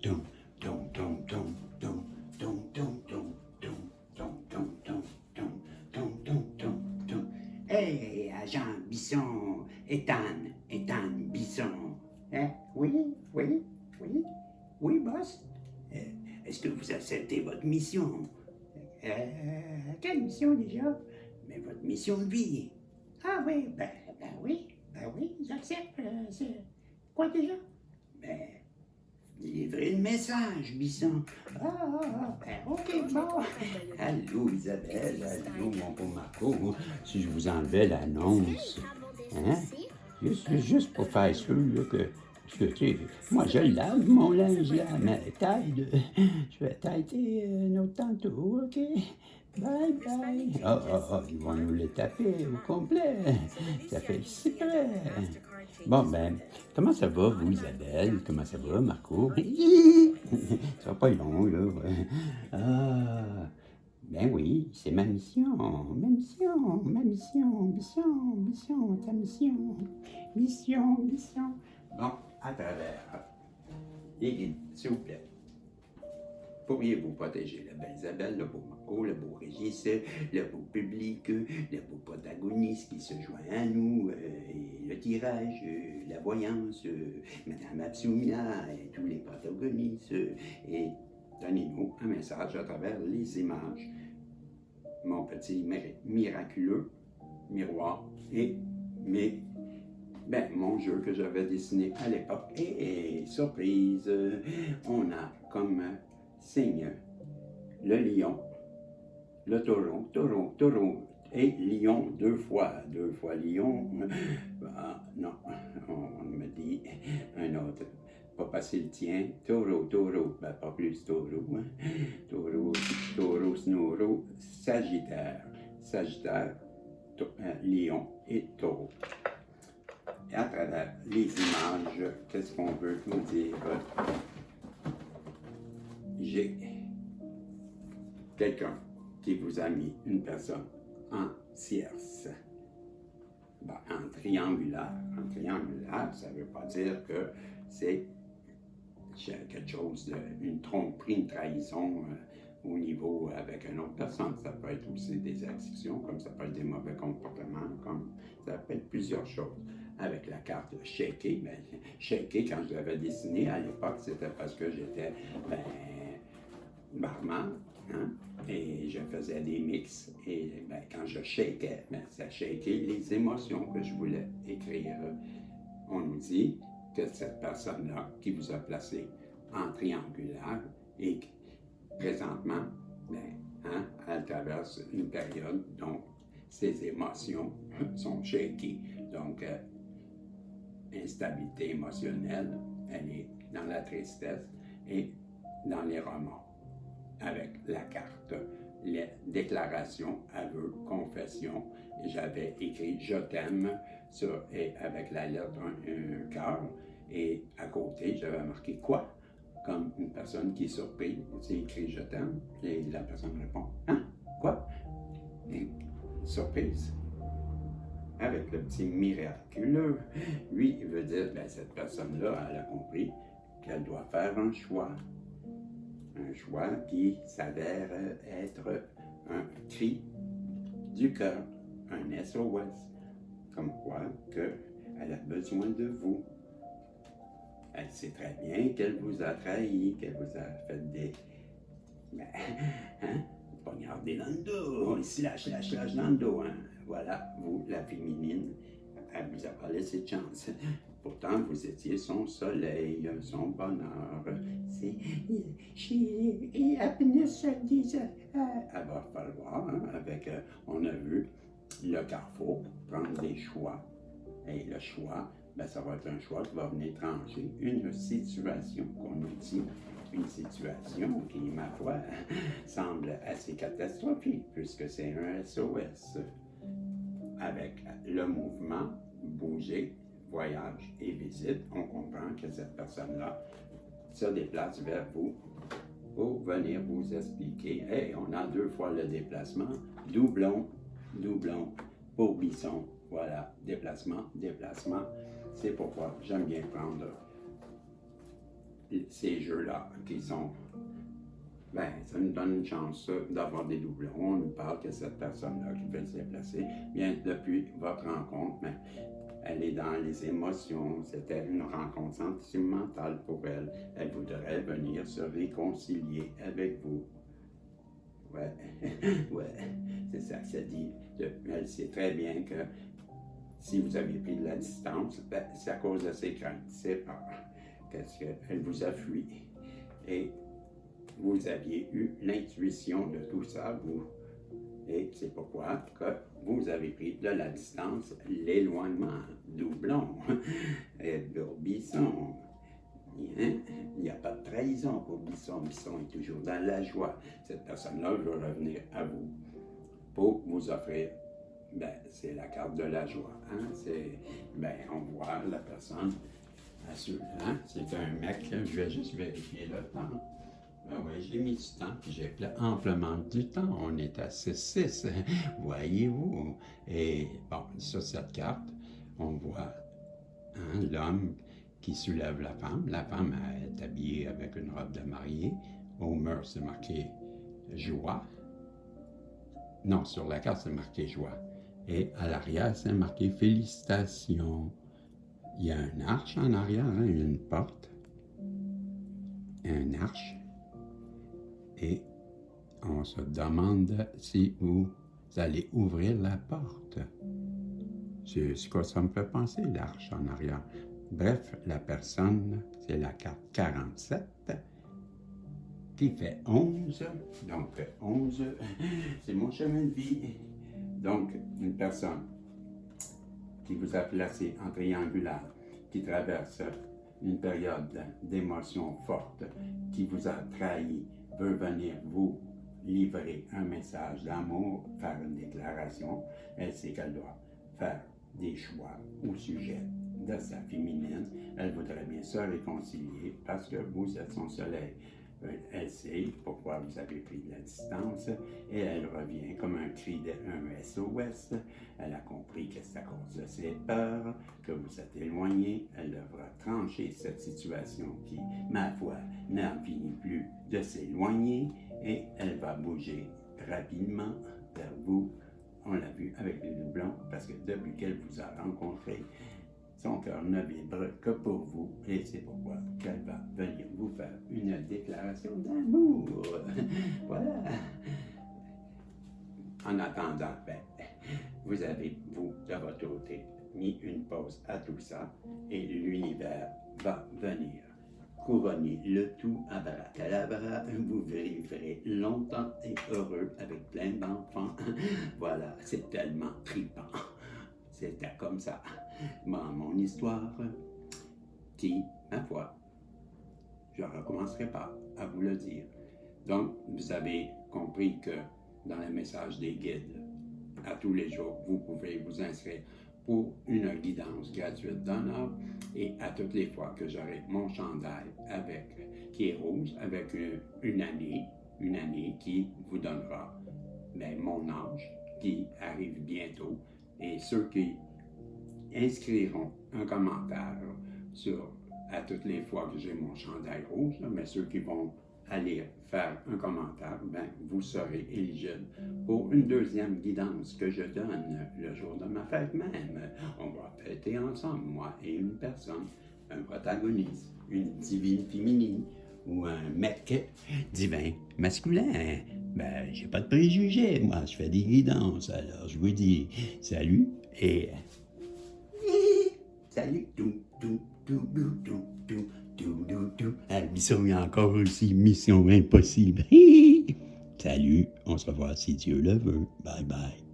dum, dum, dum, dum, dum, dum, dum, dum, dum, dum, dum, dum, dum, dum, dum, dum, dum. Hey, agent Bisson, Ethan Bisson. Hein? Oui, oui, oui, oui, boss. Euh, Est-ce que vous acceptez votre mission? Quelle mission déjà? Mais votre mission de vie. Ah oui, ben oui, j'accepte. C'est quoi déjà? Ben, livrer le message, Bisson. Ben ok, bon. Allô, Isabelle, allô, mon beau Marco. Si je vous enlevais l'annonce, hein? Juste pour faire sûr là, parce que, tu sais, moi, je lave mon linge, là, mais je vais tâter un autre tantôt, OK? Bye, bye. Ils vont nous les taper au complet. Ça fait si près. Bon, ben, comment ça va, vous, Isabelle? Comment ça va, Marco? Ça va pas long, là. Ouais. Ah, ben oui, c'est ma mission, ta mission. Bon, à travers les guides, s'il vous plaît. Pourriez-vous protéger la belle Isabelle, le beau Marco, le beau Régis, le beau public, le beau protagoniste qui se joint à nous, et le tirage, la voyance, Madame Absoumia et tous les protagonistes, et donnez-nous un message à travers les images. Mon petit miraculeux miroir et mon jeu que j'avais dessiné à l'époque. Et surprise, on a comme signe le lion, le taureau et lion deux fois lion. Ah, non, on me dit un autre. Pas passer le tien, taureau, ben pas plus taureau, hein. Taureau, snoro, sagittaire, lion et taureau. Et à travers les images, qu'est-ce qu'on veut nous dire? J'ai quelqu'un qui vous a mis une personne en tierce. Ben, en triangulaire. En triangulaire, ça ne veut pas dire que c'est quelque chose une tromperie, une trahison au niveau avec une autre personne. Ça peut être aussi des addictions, comme ça peut être des mauvais comportements, comme ça peut être plusieurs choses. Avec la carte Shaky, Shaky, quand je l'avais dessiné à l'époque, c'était parce que j'étais barman, hein, et je faisais des mix, et quand je shakais, ça shakait les émotions que je voulais écrire. On nous dit que cette personne-là qui vous a placé en triangulaire et présentement, elle traverse une période dont ses émotions sont shaky. Donc, instabilité émotionnelle, elle est dans la tristesse et dans les remords. Avec la carte, les déclarations, aveux, confession, et j'avais écrit « Je t'aime » et avec la lettre un cœur, et à côté, j'avais marqué « Quoi ?» comme une personne qui est surprise. C'est écrit « Je t'aime » et la personne répond « Hein? Quoi? » Et surprise. Avec le petit miraculeux, lui, il veut dire, cette personne-là, elle a compris qu'elle doit faire un choix. Un choix qui s'avère être un cri du cœur, un SOS, comme quoi qu'elle a besoin de vous. Elle sait très bien qu'elle vous a trahi, qu'elle vous a fait des... poignarder dans le dos, slash dans le dos, hein. Voilà, vous, la féminine, elle vous a pas laissé de chance. Pourtant, vous étiez son soleil, son bonheur. C'est happiness, elle va falloir, hein, avec, on a vu le carrefour, prendre des choix. Et le choix, ça va être un choix qui va venir trancher une situation qu'on nous dit, une situation qui, ma foi, semble assez catastrophique, puisque c'est un SOS. Avec le mouvement, bouger, voyage et visite, on comprend que cette personne-là se déplace vers vous pour venir vous expliquer. Hey, on a 2 fois le déplacement, doublon, pour Bisson. Voilà, déplacement. C'est pourquoi j'aime bien prendre ces jeux-là qui sont... Ben, ça nous donne une chance d'avoir des doublons. On nous parle que cette personne-là qui veut se déplacer vient depuis votre rencontre, mais elle est dans les émotions. C'était une rencontre sentimentale pour elle. Elle voudrait venir se réconcilier avec vous. Ouais, ouais, c'est ça que ça dit. Elle sait très bien que si vous avez pris de la distance, ben, c'est à cause de ses craintes, ses peurs. Qu'est-ce qu'elle vous a fui. Et vous aviez eu l'intuition de tout ça, vous. Et c'est pourquoi que vous avez pris de la distance, l'éloignement, doublon, et Bisson. Il n'y a pas de trahison pour Bisson. Bisson est toujours dans la joie. Cette personne-là veut revenir à vous pour vous offrir. Ben, c'est la carte de la joie. Hein? Ben, on voit la personne. Hein? C'est un mec, je vais juste vérifier le temps. Ben oui, j'ai mis du temps, puis j'ai amplement du temps. On est à 6-6, voyez-vous. Et bon, sur cette carte, on voit hein, l'homme qui soulève la femme. La femme est habillée avec une robe de mariée. Au mur, c'est marqué joie. Non, sur la carte, c'est marqué joie. Et à l'arrière, c'est marqué félicitations. Il y a un arche en arrière, hein, une porte. Un arche. Et on se demande si vous allez ouvrir la porte. C'est quoi ça me fait penser, l'arche en arrière? Bref, la personne, c'est la carte 47, qui fait 11. Donc, 11, c'est mon chemin de vie. Donc, une personne qui vous a placé en triangulaire, qui traverse une période d'émotions fortes, qui vous a trahi, veut venir vous livrer un message d'amour, faire une déclaration, elle sait qu'elle doit faire des choix au sujet de sa féminine. Elle voudrait bien se réconcilier parce que vous êtes son soleil. Elle sait pourquoi vous avez pris de la distance et elle revient comme un cri d'un SOS. Elle a compris que c'est à cause de ses peurs que vous êtes éloigné. Elle devra trancher cette situation qui, ma foi, n'en finit plus de s'éloigner et elle va bouger rapidement vers vous. On l'a vu avec les doublons parce que depuis qu'elle vous a rencontré, son cœur ne vibre que pour vous et c'est pourquoi qu'elle va venir vous faire une déclaration d'amour. Voilà. En attendant, ben, vous avez, vous, de votre côté, mis une pause à tout ça et l'univers va venir couronner le tout à Abracadabra. Vous vivrez longtemps et heureux avec plein d'enfants. Voilà, c'est tellement trippant. C'était comme ça. Mon histoire qui, ma foi, je ne recommencerai pas à vous le dire. Donc, vous avez compris que dans le message des guides, à tous les jours, vous pouvez vous inscrire pour une guidance gratuite d'un heure et à toutes les fois que j'aurai mon chandail qui est rouge avec une année qui vous donnera mon âge qui arrive bientôt et ceux qui inscriront un commentaire à toutes les fois que j'ai mon chandail rouge, mais ceux qui vont aller faire un commentaire, vous serez éligible pour une deuxième guidance que je donne le jour de ma fête même. On va fêter ensemble, moi et une personne, un protagoniste, une divine féminine ou un mec divin masculin. J'ai pas de préjugés, moi, je fais des guidances, alors je vous dis salut et... Salut, Bisson, il y a encore aussi Mission Impossible. Salut, on se revoit si Dieu le veut. Bye bye.